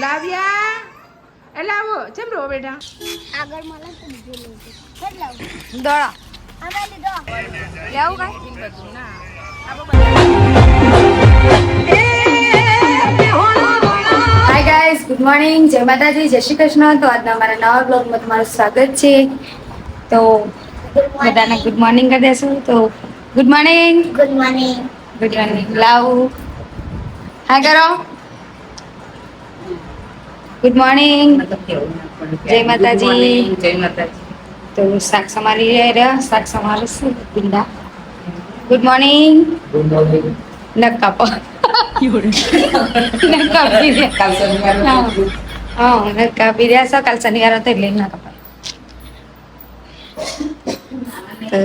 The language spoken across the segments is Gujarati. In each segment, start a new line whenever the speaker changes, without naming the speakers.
લાવ્યા એ લાવો ચમ રો બેટા
આગળ મને તો બીજો લઈ છે લાવ
દોડા
આમાં લીધો
લેવું કાઈ બધું ના
હાય ગાઈઝ, ગુડ મોર્નિંગ, જય માતાજી, જય શ્રી કૃષ્ણ. તો આજના અમારા નવા બ્લોગમાં તમારું સ્વાગત છે. તો બધાને ગુડ મોર્નિંગ કરી દેશું. તો good morning.
Good morning.
Good morning. લાવ હાય કરો. ગુડ મોર્નિંગ, જય માતાજી.
જય માતાજી.
તો શાક સમારી રહ્યા, શાક સમારે છે ભીંડા. Good morning.
ગુડ મોર્નિંગ
નખ કાપો. નખ કાપી રહ્યા.
કાલ શનિવાર
હા, નખ કાપી રહ્યા છો. કાલ શનિવાર હતો એટલે ના કપાય. તો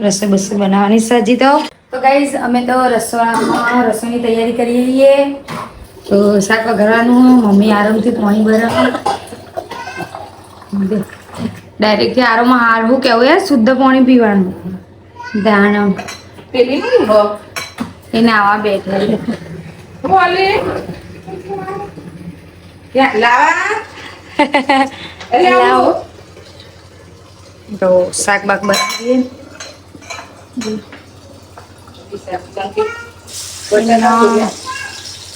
રસોઈ બસોઈ બનાવવાની છે હજી તો ગાઈઝ અમે તો રસોડામાં રસોઈની તૈયારી કરીએ છીએ. તો શાક વઘારવાનું, મમ્મી આરામથી પાણી ભરે. ડાયરેક્ટથી આરોમાં હારવું કેવું યાર, શુદ્ધ પાણી પીવાનું. ધ્યાન
પેલી નહીં હો
એને આવા બેઠા
બોલે યા લાવા
લાવો. તો શાક બાક બનાવીએ.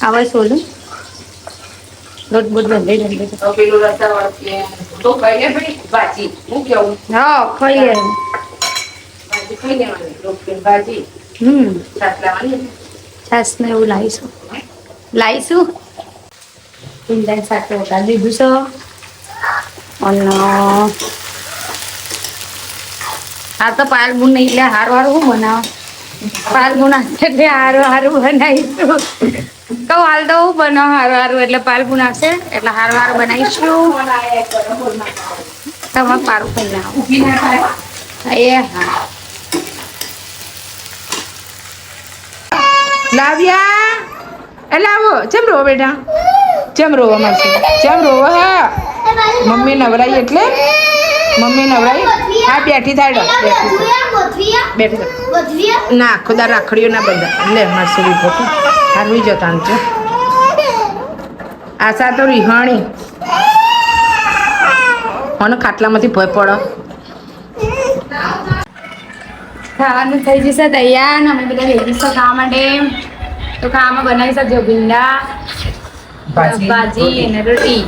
આવે સોલું લોટ બોટ બંધાઈ જાય.
પેલું રસા વાળું તો કહીએ ભાઈ ભાજી હું કેવું
હા, ખાઈ લે.
ભાજી ખાઈ લેવાની રોટલી ભાજી શાક લાવવાની
છાસ ને એવું લાવીશું. ભીંડા શાક તો વઘારી દીધું છે. અને આ તો પાલ બુન નહીં એટલે હારું હું બનાવ. પાલ બુન એટલે હારું બનાવીશું. કહું હાલ તો હું બનાવ હારું એટલે પાલ બુન આવશે એટલે હારું બનાવીશું. તમારે પારું ખાઈ લાવો.
ઊભી ના થાય
એ હા.
લાવ્યા એ લાવો ચમ રો બેટા ચમ રોવા મારશે ચમ રોવા હા મમ્મી નવરાઈ એટલે મમ્મી નવરાઈ હા બેઠી થાય બેઠી ના ખુદા રાખડીઓ ના બધા લે મારશે રીપો હારવી જતા છે આશા તો રિહાણી મને ખાટલામાંથી ભય પડો
ખાવાનું થઈ જશે તૈયાર ને અમે બધા રેડી છે ખાવા માટે. તો ખાવામાં બનાવી શકજો ભીંડા ભાજી અને રોટી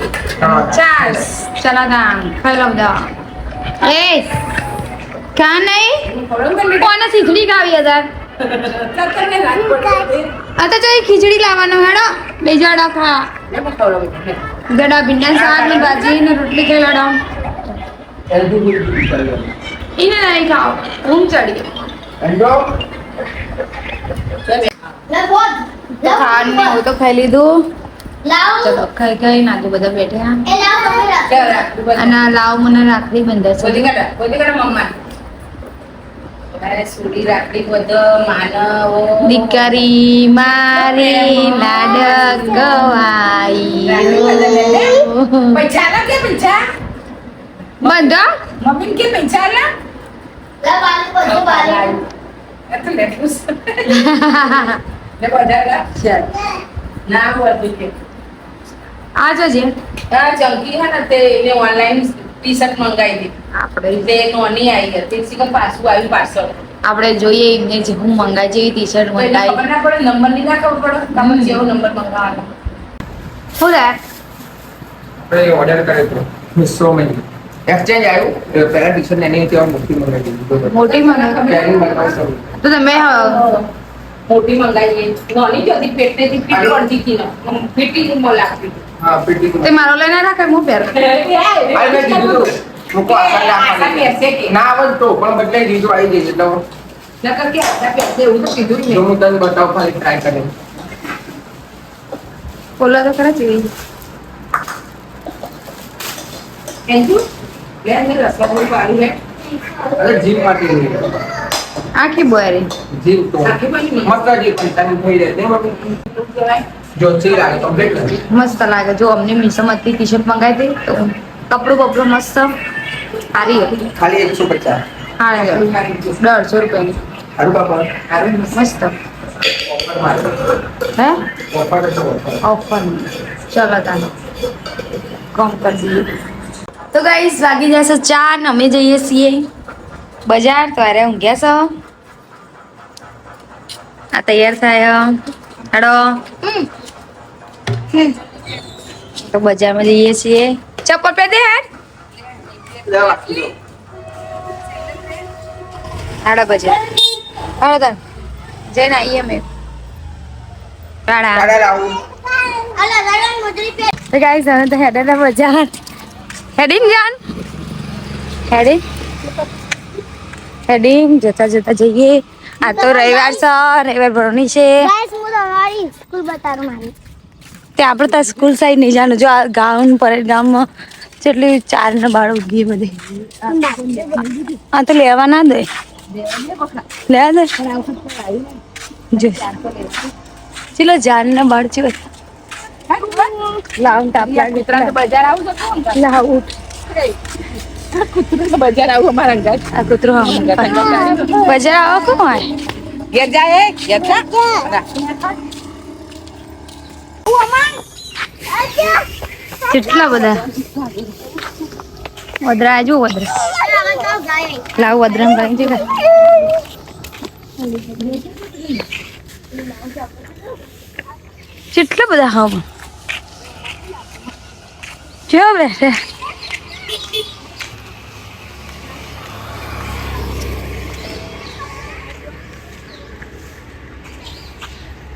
ચાસ. ચલો ગામ ખાઈ લો બધા. એ કા નહીં કોને ખીચડી ખાવી હજાર આ તો ચાલ ખીચડી લાવવાનો હેડો બે જોડા ખા ગડા ભીંડા શાક ને ભાજી ને રોટલી ખાઈ લાડો. એને નહીં ખાઓ ઊંઘ ચડી. તો ખાવાનું ને હું તો ખાઈ લીધું. ચલો ખાઈ નાખું બધા બેઠા. અને લાવ મને રાખડી બંધાશે. દીકરી મારી લાડક ગવાઈ બંધો
મમ્મી કે પૈસા લા ના બોલતી કે
આ જોજે
આ ચંકી હે ને તે એને ઓનલાઈન ટી-શર્ટ મંગાવી હતી આપણે તે નોની આવી હતી સિકમ પાછું આવ્યું પાર્સલ
આપણે જોઈએ એમને જે હું મંગાઈ જેવી ટી શર્ટ મંગાઈ.
ખબર ના પડે નંબર ની ના ખબર પડે તમને જેવો નંબર મંગાવવાનો
શું રે
આપણે ઓર્ડર કર્યો હતો મિશોમાં એક્સચેન્જ આવ્યું પહેલા ટી-શર્ટ એની ત્યાં મોટી મંગાવી દીધી
મોટી મંગાઈ
પેરિંગ મંગાવી
તો તમે
મોટી મંગાવી નોની જો હતી પેટને થી ફીટ પડતી હતી ને ફીટી ની મોલ લાગતી
હા પીટી
તે મારો લઈને રાખે હું પહેર.
આ મેં કીધું મૂકો આશા ના આવે તો પણ બદલાઈ દીધું આવી જશે એટલે
નકર કે આશા પહેરશે એવું તો કીધું જ
જો
નહીં
હું તને બતાવું ખાલી ટ્રાય કરીને
બોલો તો ખરા જેવી
થેન્ક યુ લે ને રસગુલ્લા પાડી હે
અરે જીમ માટે
આખી બોયરી
જીમ તો
આખી બની
મસ્ત જીમ તને થઈ જાય ને મમ્મી
કહેવાય
જો ચી લાગે કમ્પ્લીટ લાગે
મસ્ત લાગે. જો અમને મીશોમાંથી ટી શર્ટ મંગાવી હતી તો કપડું મસ્ત સારી હતી.
ખાલી 150
હા 150 રૂપિયાની
હારું બાપા
હારું
મસ્ત.
મારે
હે
ઓફર હતો ઓફર
ઓફર ચલો તાને કોમ કરી દઈએ. તો ગાઈસ વાગી જશે 4 ને અમે જઈએ છીએ બજાર. તો અરે ઊંઘ્યા છો આ તૈયાર થાય હેડો તો બજારમાં જઈએ છીએ. ચપ્પલ પહેર દે હેડ હેડો બજાર હેડો તાન જઈને આવીએ અમે ટાડા.
તારે લાવું
અલા દાદા મોજરી પે
તો ગાઈસ હવે તો હેડે બજાર હેડિંગ જાન હેડિંગ જતા જતા જઈએ. આ તો રવિવાર છે રવિવાર ભરવાની છે
ગાઈસ હું તમારી સ્કૂલ બતાવું મારી
તે આપણે ત્યાં સ્કૂલ સાઈડ નહીં જાણું. જો આ ગામ પરેડ ગામમાં જેટલી 4 ને 12 ઉગી બધી આ તો લેવા ના દે લેવા દે જો ચલો જાન ને બાળ છે લાવ તાપ
મિત્ર બજાર આવું છો
લાવ ઉઠ
બજાર આવું અમારા ઘર
આ કૂતરો બજાર આવો કોણ હોય
ઘેર જાય ઘેર જા
કેટલા બધા વદરા આજુ વદરા લાવ વદરા કઈ છે કેટલા બધા હા જો બેસે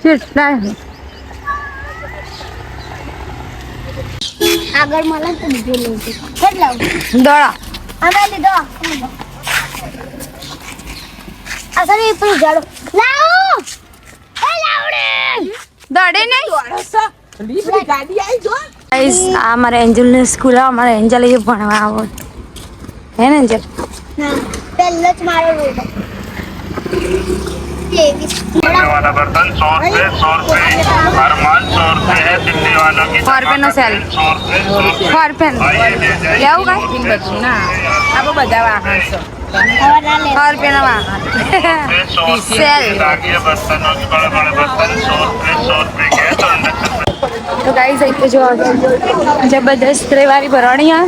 કેટલા
આગળ મળે તો બીજો લઈ જઈશ. કેટલા
દોડા
અમે લીધો આગળ એ પેલું જાડો લાવો એ લાવડે
દોડે નહીં
ગાડી આવી જો
ગાઈસ આ મારા એન્જલ ની સ્કૂલ અમારે એન્જલ એ ભણવા આવો હે ને એન્જલ
ના પહેલો જ મારો રોડ
वाला बर्तन 100 रुपए 100 रुपए हर माल 100 रुपए है दिल्ली वालों की
100 रुपए નો સેલ
100 रुपए 100 रुपए
100 रुपए લેવું કઈ
બધું ના આ બધા વાહન છે
100 રૂપિયા ના વાહન
100
સેલ
रुपए बर्तनों के बड़े बड़े बर्तन 100 रुपए के तो अंदर
તો ગાઈસ એક જો જબરદસ્ત રવિવારી ભરણી આ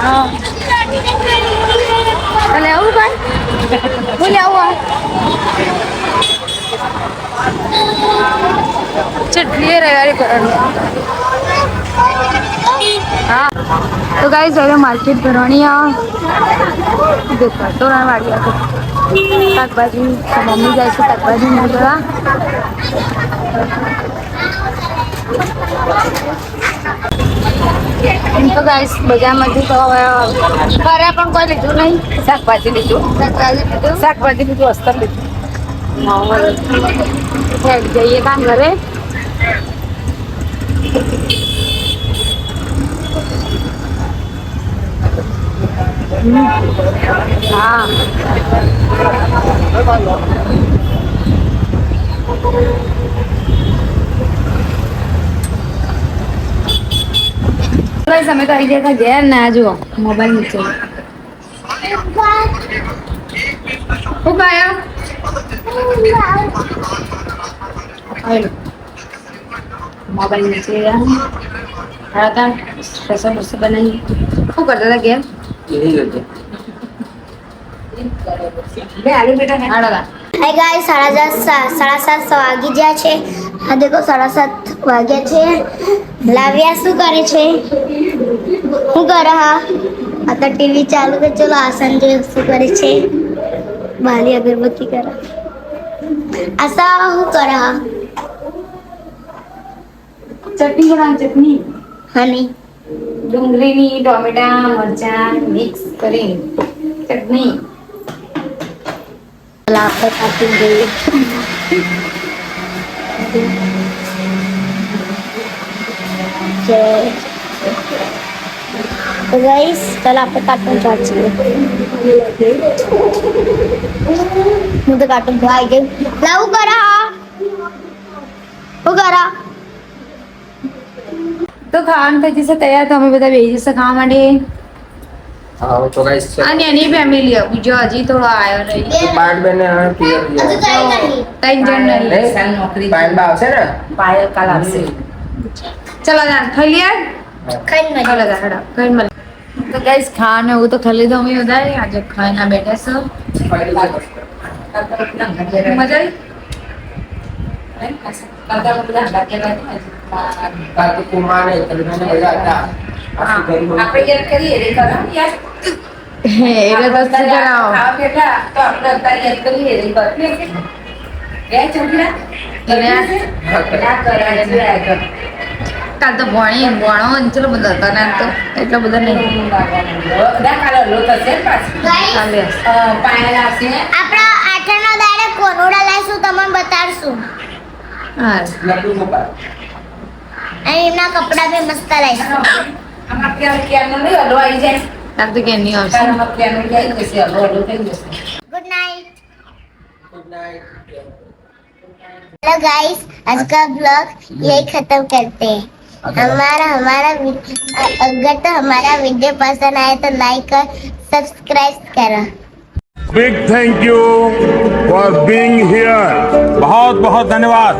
હા લેવું કઈ હું લેવું આ ચટણી રવિવારી ભરણી હા તો ગાઈસ હવે માર્કેટ ભરણી આ દેખાતો ના વાળી આ શાકભાજી મમ્મી જાય છે શાકભાજી મેળવવા. એમ તો ગાઈસ બજારમાંથી તો હવે ઘરે પણ કોઈ લીધું નહીં.
શાકભાજી લીધું શાકભાજી લીધું અસ્તર લીધું
જઈએ કામ ઘરે હા અમે તો આવી ગયા હતા ઘેર ના જુઓ મોબાઈલ નીચે શું ખાયા મોબાઈલ નીચે હતા રસોઈ બસો બનાવી શું કરતા હતા ઘેર બે આલુ બેટા હાડા
હાય ગાઈસ 7:30 વાગી ગયા છે. આ દેખો 7:30 વાગ્યા છે. લાવ્યા શું કરે છે શું કરે હા આ તો ટીવી ચાલુ કે ચલો આસન જે શું કરે છે બાલી અગરબત્તી કરે આશા શું કરે હા
ચટણી બનાવ ચટણી
હની
ડુંગળીની ટોમેટા મરચાં મિક્સ કરી ચટણી
આપણે કાપી દઈએ તો ગાઈસ ચાલો આપણે કાર્ટૂન ચાર્જ કરીએ હું તો કાર્ટૂન આવી ગઈ લાવું કરા હું કરા
તો ખાવાનું થઈ જશે તૈયાર તો અમે બધા બેસી જશે ખાવા માટે
હા તો ગાઈસ
અને એની ફેમિલી બીજો હજી થોડો આવ્યો નહીં.
પાર્ટ બેન ક્લિયર
હજુ તો આવી નથી.
ત્રણ જણ નહીં.
પાર્ટ બા આવશે ને
પાયલ કાલ આવશે. ચલો જાન ખાઈ લઈએ.
ખાઈને મજા
ચલો જાન હેડો ખાઈ મળે. તો ગાઈસ ખાવાનું એવું તો ખાઈ લીધું અમે બધાએ. આજે ખાઈને બેઠા છો. મજા આવી?
કાલ તો કુમાર ને તલગાને બધા હતા આખી ઘર
આપણે યાર કરીએ રે કરો યાર. એટલે તો શું કરાવો? બેટા તો આપણે અત્યારે યાદ કરીએ રે કર. એ છોકરા કાલ તો ભણો ચલો બધા હતા ને તો એટલો બધા નહીં. કાલે
આપણા આઠમનો દાડે કોરોડા લાવીશું તમને બતાડશું
હા
લડ્ડુ ગોપાલ
અને એમના કપડા બી મસ્ત લાવીશું
કાલ તો કે નહીં આવશે.
Good night
good night
hello guys आज का ब्लॉग यही खत्म करते हैं अगर तो हमारा वीडियो पसंद आए तो लाइक और सब्सक्राइब करो
Big thank you for being here. बहुत बहुत धन्यवाद.